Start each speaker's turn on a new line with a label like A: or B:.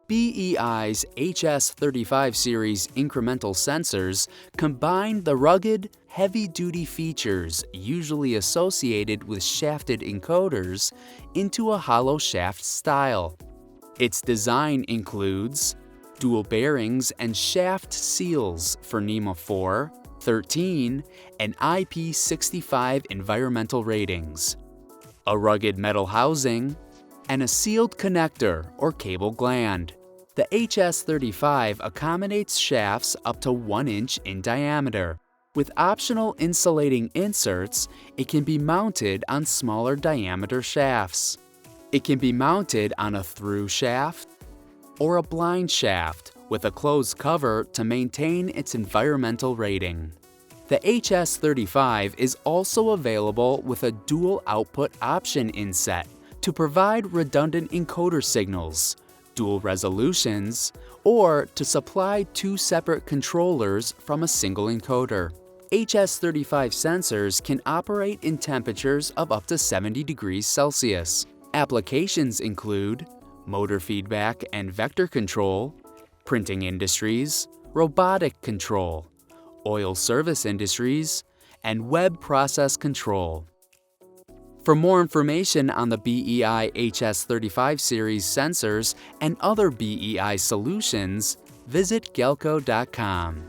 A: BEI's HS35 series incremental sensors combine the rugged, heavy-duty features usually associated with shafted encoders into a hollow shaft style. Its design includes dual bearings and shaft seals for NEMA 4, 13, and IP65 environmental ratings, a rugged metal housing, and a sealed connector or cable gland. The HS35 accommodates shafts up to 1 inch in diameter. With optional insulating inserts, it can be mounted on smaller diameter shafts. It can be mounted on a through shaft or a blind shaft with a closed cover to maintain its environmental rating. The HS35 is also available with a dual output option inset to provide redundant encoder signals, dual resolutions, or to supply 2 separate controllers from a single encoder. HS35 sensors can operate in temperatures of up to 70 degrees Celsius. Applications include motor feedback and vector control, printing industries, robotic control, oil service industries, and web process control. For more information on the BEI HS35 series sensors and other BEI solutions, visit galco.com.